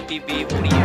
OTV Odia.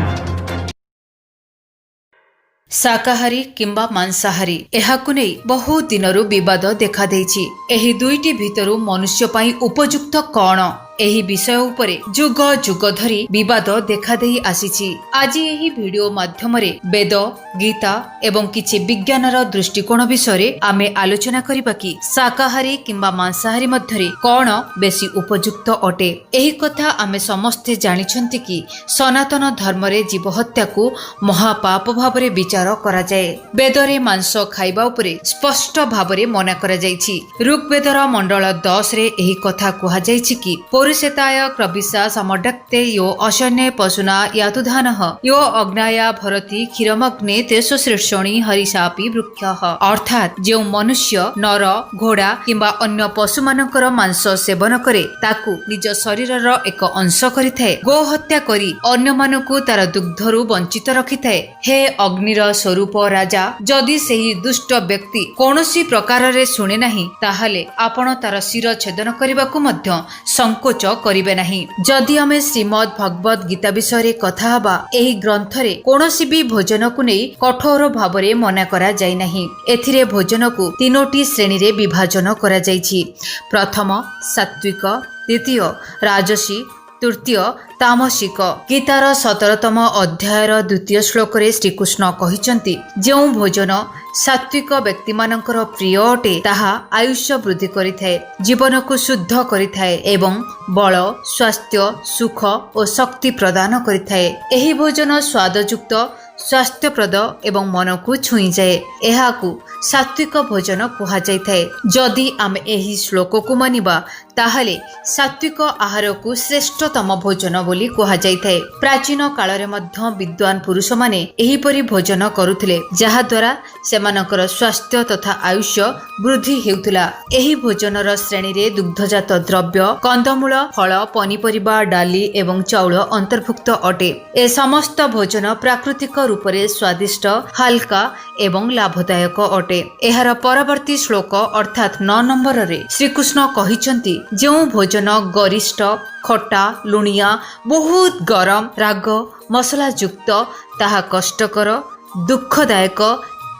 शाकाहारी किंबा मांसाहारी एहाकु नै बहुत दिनरु विवाद देखा देइछि। एही दुईटी भितरु मनुष्य पई उपयुक्त कोन एही विषय उपरे जुग जुग धरी विवाद देखा देई आसीछि। आज एही वीडियो माध्यमरे वेद गीता एवं किछि विज्ञानर दृष्टिकोण विषय आमे आलोचना करिबा कि शाकाहारी किंबा मांसाहारी मध्यरे कोन बेसी उपयुक्त अटे। एही कथा आमे समस्ते जानिछन्ति कि सनातन धर्मरे जीव हत्या को महापाप भावरे विचार करा जाए। वेदरे मांस खाइबा उपरे स्पष्ट भावरे मना करा जाइछि। ऋग्वेदर मंडल 10 रे एही कथा कुहा जाइछि कि पुरुषेताय क्रविशा समडक्ते यो अशन्ये पशुना यातुधानः यो अग्नाया भरति क्षीरमग्ने तेषु शीर्षणि हरिशापि वृक्षः। अर्थात जो मनुष्य नर घोड़ा किंबा अन्य पशु मानकर मांस सेवन करे ताकू निज शरीरर एक अंश करिथाए। गो हत्या करी अन्य मानकु तार दुग्धरु वंचित रखिथाए। हे अग्निर स्वरूप राजा, जदि सेही दुष्ट व्यक्ति कौनसी प्रकार रे शुणे नाही ताहले आपण तार शिर छेदन करबाकू मध्य संकोच करिबे नाही। जदि आमे श्रीमद् भगवत गीता विषय कथा हबा, एही ग्रंथरे कौनसी भी भोजन को नै कठोर भावरे मना करा जाय नाही। एथिरे भोजन को तीनोटी श्रेणी रे विभाजन करा जायछि। प्रथम सात्विक, द्वितीय राजसी, तृतीय तामसिक। गीतार 17तम अध्यायर 2 श्लोक रे श्रीकृष्ण कहिसंती, जेउ भोजन सात्विक व्यक्ति मानकर प्रिय अटे ताहा आयुष्य वृद्धि करिथाए, जीवन को शुद्ध करिथाए एवं बल, स्वास्थ्य, सुख और शक्ति प्रदान करिथाए। एही भोजन स्वादयुक्त, स्वास्थ्यप्रद एवं मन को छुई जाए। एहाकू सात्विक भोजन कुहा जाइथाए। जदि आमे एही श्लोक को मानिबा ताहले सात्विक आहार को श्रेष्ठतम भोजन बोली कुहा जाइथाए। प्राचीन काल रे मध्य विद्वान पुरुष माने एही परि भोजन करुथिले, जहा द्वारा सेमानकर स्वास्थ्य तथा आयुष्य वृद्धि हेउथिला। एही भोजनर श्रेणी रे दुग्धजात द्रव्य, कंदमूल, फल, पनिपरिबा, डाली एवं चाउल अंतर्भुक्त अटे। ए समस्त भोजन प्राकृतिक रूपरे स्वादिष्ट, हल्का एवं लाभदायक अटे। एहार परवर्ती श्लोक अर्थात 9 नंबर रे श्रीकृष्ण कहिसंती, जो भोजन गरिष्ठ, खट्टा, लुणिया, बहुत गरम, राग मसला युक्त ताहा कष्टकर, दुखदायक,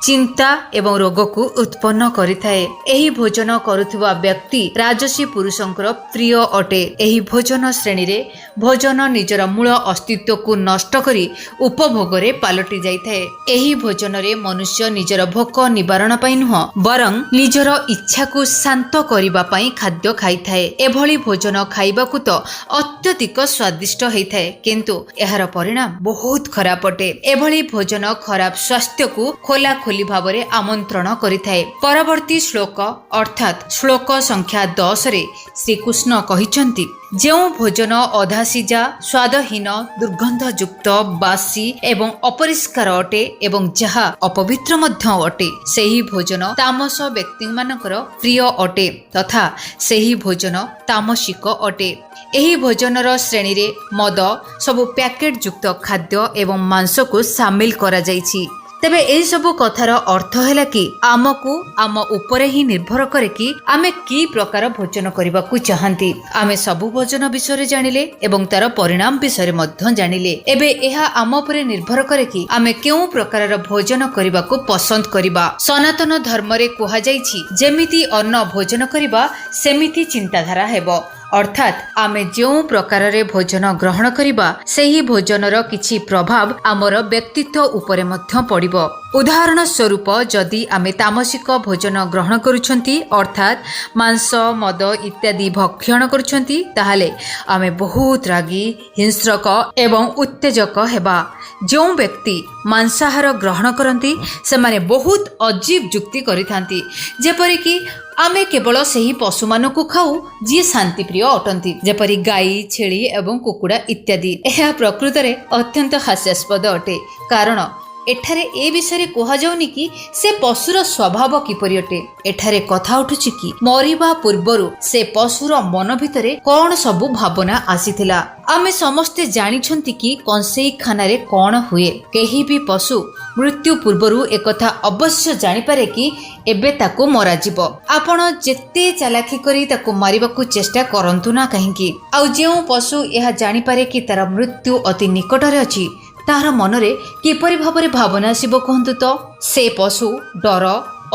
चिंता एवं रोग को उत्पन्न करिथाए। एही भोजन करुथिबा व्यक्ति राजसी पुरुषंकर प्रिय अटे। एही भोजन श्रेणी रे भोजन निजर मूल अस्तित्व को नष्ट करी उपभोग रे पालटी जाइथाए। एही भोजन रे मनुष्य निजर भोक निवारण पई नुह बरं निजर इच्छा को शांत करिबा पई खाद्य खाइथाए। एभली भोजन खाइबाकू तो अत्यधिक स्वादिष्ट हेइथाए, किंतु एहार परिणाम बहुत खराब अटे। एभली भोजन खराब स्वास्थ्य को खोला खोली भावरे आमंत्रण करिथाए। परवर्ती श्लोक अर्थात श्लोक संख्या 10 रे श्रीकृष्ण कहिसंती, जो भोजन अधा सिजा, स्वादहीन, दुर्गंधयुक्त, बासी एवं अपरिष्कार अटे एवं जहा अपवित्र मध्य अटे, सेही भोजन तामस व्यक्ति मानकर प्रिय अटे तथा सेही भोजन तामसिक अटे। एही भोजनर श्रेणी रे मद, सबु पैकेट युक्त खाद्य एवं मांस को शामिल करा जाइछि। तेबे एही सबु कथार अर्थ हैला कि आमको आम उपरे ही निर्भर करे कि आमे की प्रकार भोजन करबा को चाहंती। आमे सबु भोजन विषय जानिले एवं तार परिणाम विषय मध्य जानिले। एबे एहा आम उपरे निर्भर करे कि आमे केउ प्रकार भोजन करबा को पसंद करिबा। सनातन धर्म रे कुहा जाइछि, जेमिति अन्न भोजन करिबा सेमिति चिंताधारा हेबो। अर्थात आमे जो प्रकार रे भोजन ग्रहण करिबा सेही भोजनर किछि प्रभाव आमर व्यक्तित्व उपरे मध्य पड़िबो। उदाहरण स्वरूप जदि आमे तामसिक भोजन ग्रहण करुछंती अर्थात मांस, मद इत्यादि भक्षण करुछंती ताहाले आमे बहुत रागी, हिंस्रक एवं उत्तेजक हेबा। जो व्यक्ति मांसाहार ग्रहण करती से माने बहुत अजीब युक्ति करिथांती, जेपरि कि आमे केवल सही पशु मानकु खाऊ जी शांति प्रिय अटंती, जेपरि गाई, छेली एवं कुकुड़ा इत्यादि। यह प्रकृत रे अत्यंत हास्यास्पद अटे, कारण ଏଠାରେ ଏ ବିଷୟରେ କୁହାଯାଉନି କି ସେ ପଶୁର ସ୍ୱଭାବ କିପରି ଅଟେ। ଏଠାରେ କଥା ଉଠୁଛି କି ମରିବା ପୂର୍ବରୁ ସେ ପଶୁର ମନ ଭିତରେ କଣ ସବୁ ଭାବନା ଆସିଥିଲା। ଆମେ ସମସ୍ତେ ଜାଣିଛନ୍ତି କି କଂସେଇଖାନାରେ କଣ ହୁଏ। କେହି ବି ପଶୁ ମୃତ୍ୟୁ ପୂର୍ବରୁ ଏକଥା ଅବଶ୍ୟ ଜାଣିପାରେ କି ଏବେ ତାକୁ ମରାଯିବ। ଆପଣ ଯେତେ ଚାଲାଖି କରି ତାକୁ ମାରିବାକୁ ଚେଷ୍ଟା କରନ୍ତୁ ନା କାହିଁକି, ଆଉ ଯେଉଁ ପଶୁ ଏହା ଜାଣିପାରେ କି ତାର ମୃତ୍ୟୁ ଅତି ନିକଟରେ ଅଛି, ତାହାର ମନରେ କିପରି ଭାବରେ ଭାବନା ଆସିବ କୁହନ୍ତୁ ତ। ସେ ପଶୁ ଡର,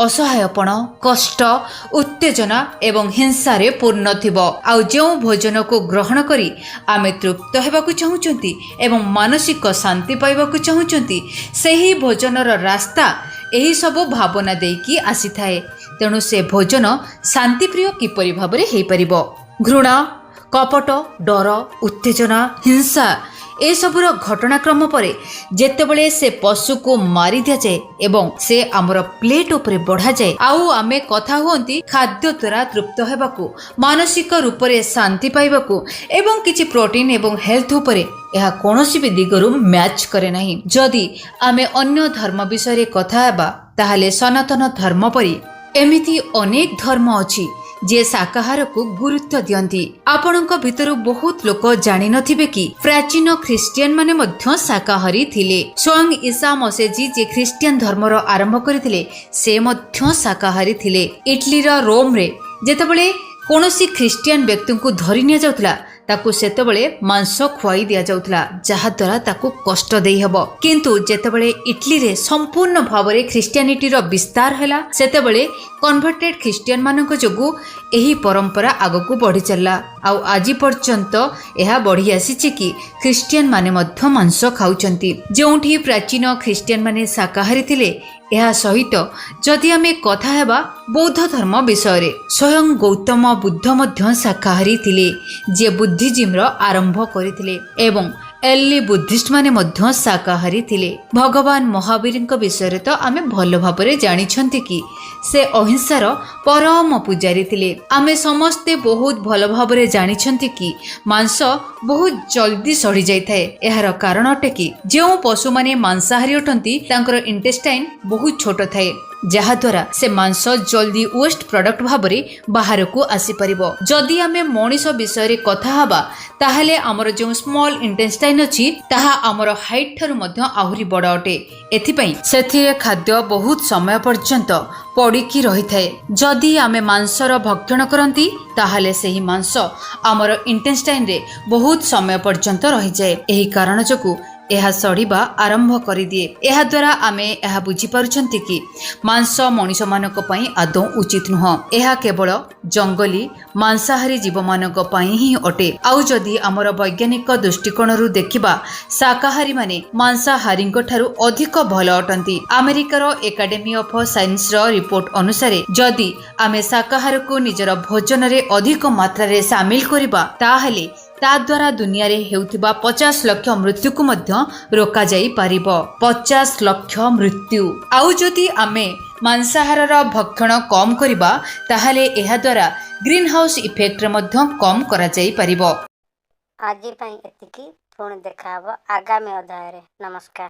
ଅସହାୟପଣ, କଷ୍ଟ, ଉତ୍ତେଜନା ଏବଂ ହିଂସାରେ ପୂର୍ଣ୍ଣ ଥିବ। ଆଉ ଯେଉଁ ଭୋଜନକୁ ଗ୍ରହଣ କରି ଆମେ ତୃପ୍ତ ହେବାକୁ ଚାହୁଁଛନ୍ତି ଏବଂ ମାନସିକ ଶାନ୍ତି ପାଇବାକୁ ଚାହୁଁଛନ୍ତି, ସେହି ଭୋଜନର ରାସ୍ତା ଏହି ସବୁ ଭାବନା ଦେଇକି ଆସିଥାଏ। ତେଣୁ ସେ ଭୋଜନ ଶାନ୍ତିପ୍ରିୟ କିପରି ଭାବରେ ହେଇପାରିବ। ଘୃଣା, କପଟ, ଡର, ଉତ୍ତେଜନା, ହିଂସା ଏସବୁର ଘଟଣାକ୍ରମ ପରେ ଯେତେବେଳେ ସେ ପଶୁକୁ ମାରି ଦିଆଯାଏ ଏବଂ ସେ ଆମର ପ୍ଲେଟ୍ ଉପରେ ବଢ଼ାଯାଏ, ଆଉ ଆମେ କଥା ହୁଅନ୍ତି ଖାଦ୍ୟ ଦ୍ୱାରା ତୃପ୍ତ ହେବାକୁ, ମାନସିକ ରୂପରେ ଶାନ୍ତି ପାଇବାକୁ ଏବଂ କିଛି ପ୍ରୋଟିନ୍ ଏବଂ ହେଲ୍ଥ ଉପରେ, ଏହା କୌଣସି ବି ଦିଗରୁ ମ୍ୟାଚ୍ କରେ ନାହିଁ। ଯଦି ଆମେ ଅନ୍ୟ ଧର୍ମ ବିଷୟରେ କଥା ହେବା, ତାହେଲେ ସନାତନ ଧର୍ମ ପରି ଏମିତି ଅନେକ ଧର୍ମ ଅଛି ଯେ ଶାକାହାରକୁ ଗୁରୁତ୍ୱ ଦିଅନ୍ତି। ଆପଣଙ୍କ ଭିତରୁ ବହୁତ ଲୋକ ଜାଣିନଥିବେ କି ପ୍ରାଚୀନ ଖ୍ରୀଷ୍ଟିଆନ ମାନେ ମଧ୍ୟ ଶାକାହାରୀ ଥିଲେ। ସ୍ୱୟଂ ଈସା ମସିହ ଯେ ଖ୍ରୀଷ୍ଟିଆନ ଧର୍ମର ଆରମ୍ଭ କରିଥିଲେ, ସେ ମଧ୍ୟ ଶାକାହାରୀ ଥିଲେ। ଇଟାଲୀର ରୋମରେ ଯେତେବେଳେ କୌଣସି ଖ୍ରୀଷ୍ଟିଆନ ବ୍ୟକ୍ତିଙ୍କୁ ଧରି ନିଆଯାଉଥିଲା, ତାକୁ ସେତେବେଳେ ମାଂସ ଖୁଆଇ ଦିଆଯାଉଥିଲା, ଯାହାଦ୍ୱାରା ତାକୁ କଷ୍ଟ ଦେଇହେବ। କିନ୍ତୁ ଯେତେବେଳେ ଇଟାଲୀରେ ସମ୍ପୂର୍ଣ୍ଣ ଭାବରେ ଖ୍ରୀଷ୍ଟିଆନିଟିର ବିସ୍ତାର ହେଲା, ସେତେବେଳେ କନଭର୍ଟେଡ ଖ୍ରୀଷ୍ଟିଆନ ମାନଙ୍କ ଯୋଗୁଁ ଏହି ପରମ୍ପରା ଆଗକୁ ବଢ଼ି ଚାଲିଲା। ଆଉ ଆଜି ପର୍ଯ୍ୟନ୍ତ ଏହା ବଢ଼ି ଆସିଛି କି ଖ୍ରୀଷ୍ଟିଆନ ମାନେ ମଧ୍ୟ ମାଂସ ଖାଉଛନ୍ତି। ଯେଉଁଠି ପ୍ରାଚୀନ ଖ୍ରୀଷ୍ଟିଆନ ମାନେ ଶାକାହାରୀ ଥିଲେ, ଏହା ସହିତ ଯଦି ଆମେ କଥା ହେବା ବୌଦ୍ଧ ଧର୍ମ ବିଷୟରେ, ସ୍ୱୟଂ ଗୌତମ ବୁଦ୍ଧ ମଧ୍ୟ ଶାକାହାରୀ ଥିଲେ, ଯିଏ ବୁଦ୍ଧିଜିମ୍ର ଆରମ୍ଭ କରିଥିଲେ ଏବଂ ଏର୍ଲି ବୁଦ୍ଧିଷ୍ଟ ମାନେ ମଧ୍ୟ ଶାକାହାରୀ ଥିଲେ। ଭଗବାନ ମହାବୀରଙ୍କ ବିଷୟରେ ତ ଆମେ ଭଲ ଭାବରେ ଜାଣିଛନ୍ତି କି ସେ ଅହିଂସାର ପରମ ପୂଜାରୀ ଥିଲେ। ଆମେ ସମସ୍ତେ ବହୁତ ଭଲ ଭାବରେ ଜାଣିଛନ୍ତି କି ମାଂସ ବହୁତ ଜଲ୍ଦି ସଢ଼ି ଯାଇଥାଏ। ଏହାର କାରଣ ଅଟେ କି ଯେଉଁ ପଶୁମାନେ ମାଂସାହାରୀ ଅଟନ୍ତି, ତାଙ୍କର ଇଣ୍ଟେଷ୍ଟାଇନ୍ ବହୁତ ଛୋଟ ଥାଏ, ଯାହାଦ୍ୱାରା ସେ ମାଂସ ଜଲ୍ଦି ୱେଷ୍ଟ ପ୍ରଡକ୍ଟ ଭାବରେ ବାହାରକୁ ଆସିପାରିବ। ଯଦି ଆମେ ମଣିଷ ବିଷୟରେ କଥା ହେବା, ତାହେଲେ ଆମର ଯେଉଁ ସ୍ମଲ୍ ଇଣ୍ଟେଷ୍ଟାଇନ୍ ଅଛି, ତାହା ଆମର ହାଇଟ୍ ଠାରୁ ମଧ୍ୟ ଆହୁରି ବଡ଼ ଅଟେ। ଏଥିପାଇଁ ସେଥିରେ ଖାଦ୍ୟ ବହୁତ ସମୟ ପର୍ଯ୍ୟନ୍ତ ପଡ଼ିକି ରହିଥାଏ। ଯଦି ଆମେ ମାଂସର ଭକ୍ଷଣ କରନ୍ତି, ତାହେଲେ ସେହି ମାଂସ ଆମର ଇଣ୍ଟେଷ୍ଟାଇନ୍ରେ ବହୁତ ସମୟ ପର୍ଯ୍ୟନ୍ତ ରହିଯାଏ। ଏହି କାରଣ ଯୋଗୁଁ ଏହା ସଢ଼ିବା ଆରମ୍ଭ କରିଦିଏ। ଏହାଦ୍ୱାରା ଆମେ ଏହା ବୁଝିପାରୁଛନ୍ତି କି ମାଂସ ମଣିଷମାନଙ୍କ ପାଇଁ ଆଦୌ ଉଚିତ ନୁହଁ। ଏହା କେବଳ ଜଙ୍ଗଲୀ ମାଂସାହାରୀ ଜୀବମାନଙ୍କ ପାଇଁ ହିଁ ଅଟେ। ଆଉ ଯଦି ଆମର ବୈଜ୍ଞାନିକ ଦୃଷ୍ଟିକୋଣରୁ ଦେଖିବା, ଶାକାହାରୀମାନେ ମାଂସାହାରୀଙ୍କ ଠାରୁ ଅଧିକ ଭଲ ଅଟନ୍ତି। ଆମେରିକାର ଏକାଡେମୀ ଅଫ ସାଇନ୍ସର ରିପୋର୍ଟ ଅନୁସାରେ ଯଦି ଆମେ ଶାକାହାରକୁ ନିଜର ଭୋଜନରେ ଅଧିକ ମାତ୍ରାରେ ସାମିଲ କରିବା, ତାହେଲେ ତା ଦ୍ୱାରା ଦୁନିଆରେ ହେଉଥିବା 50 ଲକ୍ଷ ମୃତ୍ୟୁକୁ ମଧ୍ୟ ରୋକାଯାଇ ପାରିବ। 50 ଲକ୍ଷ ମୃତ୍ୟୁ। ଆଉ ଯଦି ଆମେ ମାଂସାହାରର ଭକ୍ଷଣ କମ୍ କରିବା, ତାହେଲେ ଏହାଦ୍ୱାରା ଗ୍ରୀନ୍ ହାଉସ୍ ଇଫେକ୍ଟରେ ମଧ୍ୟ କମ୍ କରାଯାଇ ପାରିବ। ଆଜି ପାଇଁ ଏତିକି, ପୁଣି ଦେଖା ହେବ ଆଗାମୀ ଅଧ୍ୟାୟରେ। ନମସ୍କାର।